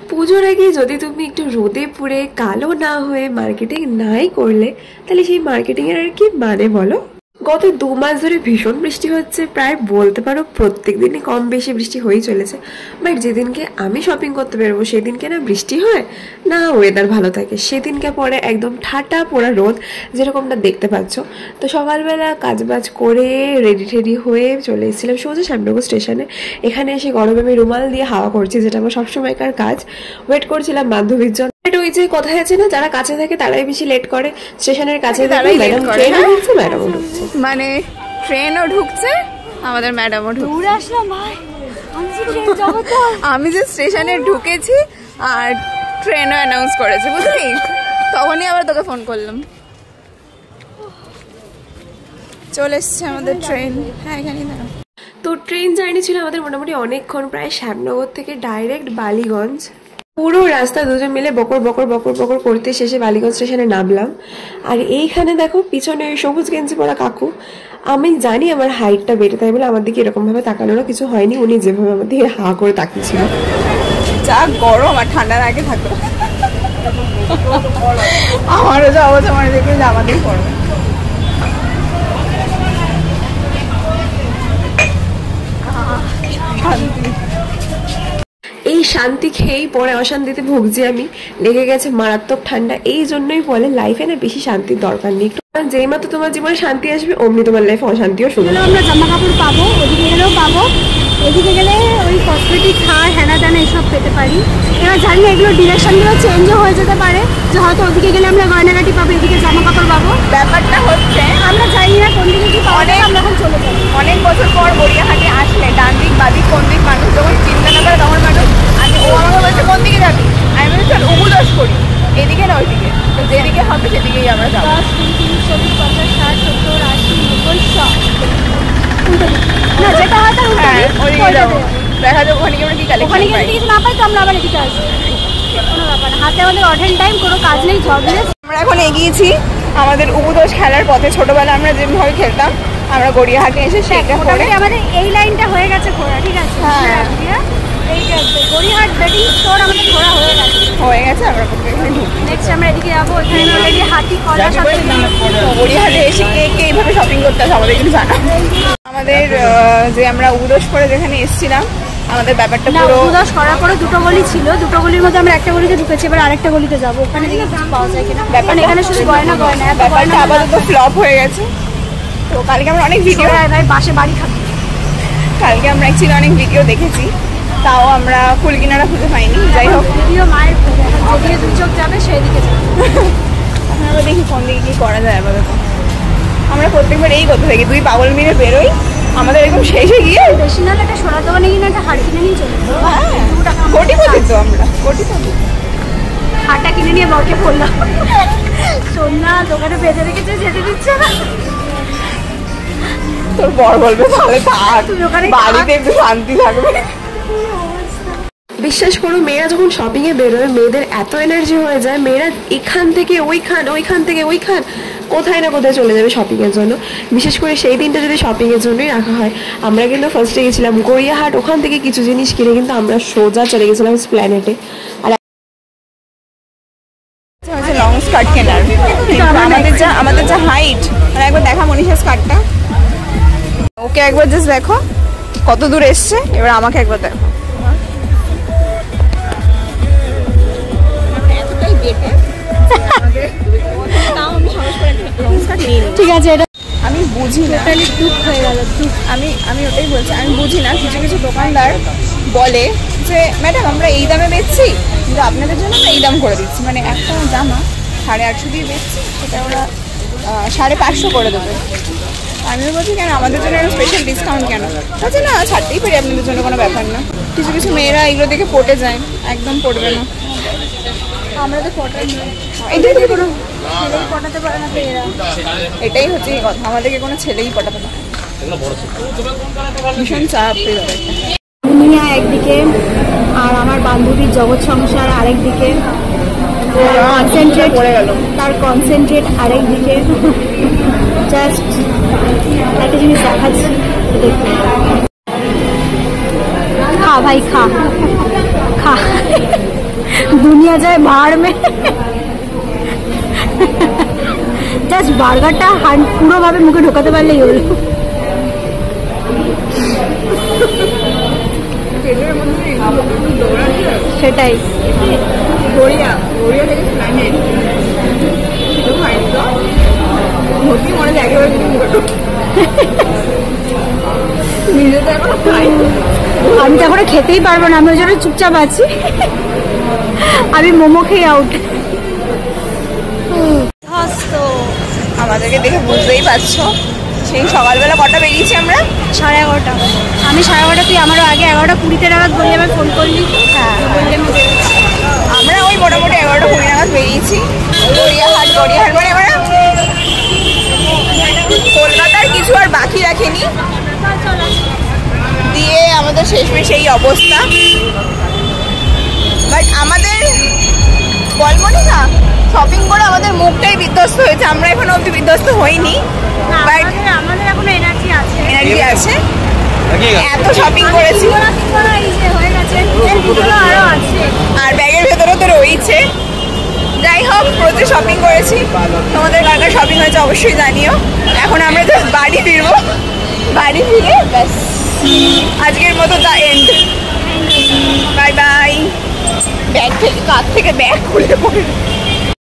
পুজোর আগে যদি তুমি একটু রোদে পুড়ে কালো না হয়ে মার্কেটিং নাই করলে তাহলে সেই মার্কেটিং এর আর কি মানে বলো। গত 2 মাস ধরে ভীষণ বৃষ্টি হচ্ছে, প্রায় বলতে পারো প্রত্যেক দিনই কম বেশি বৃষ্টি হয়েই চলেছে। বাট যেদিনকে আমি শপিং করতে বেরোবো সেদিনকে না বৃষ্টি হয় না ওয়েদার ভালো থাকে, সেদিনকে পরে একদম ঠাটা পোড়া রোদ, যেরকমটা দেখতে পাচ্ছ। তো সকালবেলা কাজবাজ করে রেডি টেডি হয়ে চলে এসেছিলাম সোজা শ্যামনগর স্টেশনে। এখানে এসে গরমে আমি রুমাল দিয়ে হাওয়া করছি, যেটা আমার সবসময়কার কাজ। ওয়েট করছিলাম বান্ধবীর জন্য। ওই যে কথায় আছে না, যারা কাছে থাকে তারাই বেশি লেট করে, স্টেশনের কাছে ম্যাডাম ট্রেনও ঢুকছে, ম্যাডামও ঢুকছে, মানে ট্রেনও ঢুকছে, আমাদের ম্যাডামও ঢুকছে। আমি যে স্টেশনে ঢুকেছি আর ট্রেনও অ্যানাউন্স করেছে, বুঝলি? তখনই আবার তোকে ফোন করলাম। চলে এসছে আমাদের ট্রেন। হ্যাঁ, এখানেই দাঁড়া। তো ট্রেন জার্নি ছিল আমাদের মোটামুটি অনেকক্ষণ, প্রায় শ্যামনগর থেকে ডাইরেক্ট বালিগঞ্জ। পুরো রাস্তা দুজন মিলে বকর বকর বকর বকর করতে শেষে বালিগঞ্জ স্টেশনে নামলাম। আর এইখানে দেখো পিছনে সবুজ গেঞ্জি পরা কাকু, আমি জানি আমার হাইটটা বেড়ে, তাই বলে আমার দিকে এরকম ভাবে তাকানোরও কিছু হয়নি, উনি যেভাবে আমার দিকে হা করে তাকিয়েছিল। যা গরম আর ঠান্ডার আগে থাকতো, আমারও যা অবস্থা, মানে দেখলে জামা দিয়ে পড়বে। এই শান্তি খেয়েই পরে অশান্তিতে ভুগছি আমি, লেগে গেছে মারাত্মক ঠান্ডা। এই জন্যই বলে লাইফে না বেশি শান্তির দরকার নেই, যেই মাত্র তোমার জীবনে শান্তি আসবে অমনি তোমার লাইফে অশান্তিও শুরু। আমরা জামা কাপড় পাবো, ওদিকে গেলেও পাবো, এদিকে গেলে ওই কসমেটিক খাওয়া হেনা তেনা এসব পেতে পারি। এবার জানি না এগুলো ডিরেকশনগুলো চেঞ্জও হয়ে যেতে পারে, যে হয়তো ওদিকে গেলে আমরা গয়নাগাটি পাবো, এদিকে জামা কাপড় পাবো। ব্যাপারটা হচ্ছে আমরা জানি না কোন দিকে কি পাওয়া যায়, আমরা এখন চলে যাবো। অনেক বছর পর গড়িয়াহাটে আসলে ডান দিক বাদিক কোন দিক মানুষ যখন চিন্তা না করে তখন মানুষ, ও আমাকে বলছে কোন দিকে যাবি, আমি বলছি চল উবুদশ করি, এদিকে না ওইদিকে, তো যেদিকে হবে সেদিকেই আমরা যাবো। 10, 20, 30, 40, 50, 60, 70, 80, 90, 100 না, যেটা হয় তার ওইদিকে যাবো। দেখা যাবে ওখানে আমরা কি কালেকশন পাই। ওখানে কিছু না পাই তো আমরা আবার এদিকে আসবো, কোনো ব্যাপার না। হাতে আমাদের অঢেল টাইম, কোনো কাজ নেই, জবলেস। আমরা এখন এগিয়েছি আমাদের উবুদশ খেলার পথে। ছোটবেলা আমরা যেভাবে খেলতাম, আমরা গড়িয়াহাটে এসে সেটা করে আমাদের এই লাইনটা হয়ে গেছে ঘোরা, ঠিক আছে? গড়িয়াহাট বেডিং স্টোর আমাদের ঘোরা হয়ে গেছে। আমরা এখানে ঢুকি। নেক্সট আমরা এদিকে যাবো, এখানে অলরেডি হাতি কলা সব। গড়িয়াহাটে এসে কে কে এইভাবে শপিং করতে হবে আমাদের কিন্তু জানা। আমাদের যে আমরা উবুদশ করে যেখানে এসেছিলাম, আমাদের ব্যাপারটা পুরো উবুদশ করার পরে দুটো গলি ছিল, দুটো গলির মধ্যে আমরা একটা গলিতে ঢুকেছি, এবার আরেকটা গলিতে যাবো, ওখানে দেখি পাওয়া যায় কিনা। ব্যাপারটা এখানে শুধু গয়না, ব্যাপারটা আপাতত ফ্লপ হয়ে গেছে। তো কালকে আমরা অনেক ভিডিও, ভাই বাসে বাড়ি খাবো, কালকে আমরা অ্যাকচুয়ালি অনেক ভিডিও দেখেছি, তাও আমরা ফুল কিনারা খুঁজে পাইনি। যাই হোক, ভিডিও মায়ের যেদিকে দু চোখ যাবে সেই দিকে যাবে। আমরা দেখি কোন দিকে কি করা যায়। আপাতত আমরা প্রত্যেকবার এই কথা থেকে 2 পাগল মিলে বেরোই, আমাদের এরকম শেষে গিয়ে বেশি না একটা সোনার দোকানে কিনে একটা হাড় কিনে নিয়ে চলে যাবো। কোটিপতি তো আমরা, কোটিপতি। হাড়টা কিনে নিয়ে বউকে বললাম, সোনা দোকানে বেঁধে রেখেছে, যেতে দিচ্ছে না। তোর বর বলবে তাহলে থাক, বাড়িতে একটু শান্তি থাকবে। বিশ্বাস করো, মেয়েরা যখন শপিং এ বেরোয় মেয়েদের এত এনার্জি হয়ে যায়, মেয়েরা এখান থেকে ওইখান, ওইখান থেকে ওইখান, কোথায় না কোথায় চলে যাবে শপিং এর জন্য। বিশেষ করে সেই দিনটা যদি শপিং এর জন্যই রাখা হয়। আমরা কিন্তু ফার্স্টে গেছিলাম গড়িয়াহাট, ওখান থেকে কিছু জিনিস কিনে কিন্তু আমরা সোজা চলে গেছিলাম স্প্ল্যানেটে। আর লং স্কার্ট কেনার, আমাদের যা হাইট, মানে একবার দেখা মনীষার স্কার্টটা, ওকে একবার জাস্ট দেখো কত দূর এসছে, এবার আমাকে একবার দেখো। ঠিক আছে, এটা আমি বুঝি না, দুঃখ হয়ে গেল। আমি ওটাই বলছি, আমি বুঝি না। কিছু কিছু দোকানদার বলে যে ম্যাডাম আমরা এই দামে বেচছি, কিন্তু আপনাদের জন্য আমরা এই দাম করে দিচ্ছি। মানে একটা জামা 850 দিয়ে বেচছি, সেটা ওরা 550 করে দেবে। আমিও বলছি কেন আমাদের জন্য একটা স্পেশাল ডিসকাউন্ট কেন? বলছে না, ছাড়তেই পারি আপনাদের জন্য, কোনো ব্যাপার না। কিছু কিছু মেয়েরা এগুলো দেখে পটে যায়, একদম পটবে না। আমরা তো পটাই নই, পটাতে পারে না এরা, এটাই হচ্ছে এই কথা, আমাদেরকে কোনো ছেলেই পটাতে পারে। ভীষণ চাপ দুনিয়া একদিকে আর আমার বান্ধবীর জগৎ সংসার আরেকদিকে, তার কনসেন্ট্রেট আরেকদিকে। জাস্ট একটা জিনিস দেখাচ্ছি, খা ভাই খা খা। দুনিয়া যায় ভাড় মে। জাস্ট বার্গারটা পুরোভাবে মুখে ঢোকাতে পারলেই হলো। সেটাই গড়িয়া গড়িয়া থেকে প্ল্যানেট ভর্তি মনে যায় একেবারে নিজে তো এখন আমি তো এখনো খেতেই পারবো না, আমি ওই জন্য চুপচাপ আছি। আমি মোমো খেয়ে আউট। তো আমাদেরকে দেখে বুঝতেই পারছো সেই সকালবেলা কটা বেরিয়েছি আমরা? 11:30। আমি 11:30, তুই আমারও আগে 11:20 নাগাদ বললি, আমার ফোন করলি। হ্যাঁ বললে আমি বেরোচ্ছি। আমরা ওই মোটামুটি 11:20 নাগাদ বেরিয়েছি। গড়িয়াহাট মানে আমরা কলকাতার কিছু আর বাকি রাখেনি, দিয়ে আমাদের শেষমেশ এই অবস্থা। বাট আমাদের বলবনি না, শপিং করে আমাদের মুখটাই বিধ্বস্ত হয়েছে, আমরা এখনো অব্দি বিধ্বস্ত হইনি। বাট আমাদের এখনো এনার্জি আছে, এনার্জি আছে, এত শপিং করেছি হয়ে গেছে, আরো আছে। আর ব্যাগের ভেতরে তো রয়েছে। যাই হোক, প্রচুর শপিং করেছি। তোমাদের কার কার শপিং হয়েছে অবশ্যই জানিও। এখন আমরা জাস্ট বাড়ি ফিরবো, বাড়ি ফিরে ব্যাস আজকের মতো the end. Bye bye. Bag থেকে কাঁধ থেকে ব্যাগ খুলে পড়ে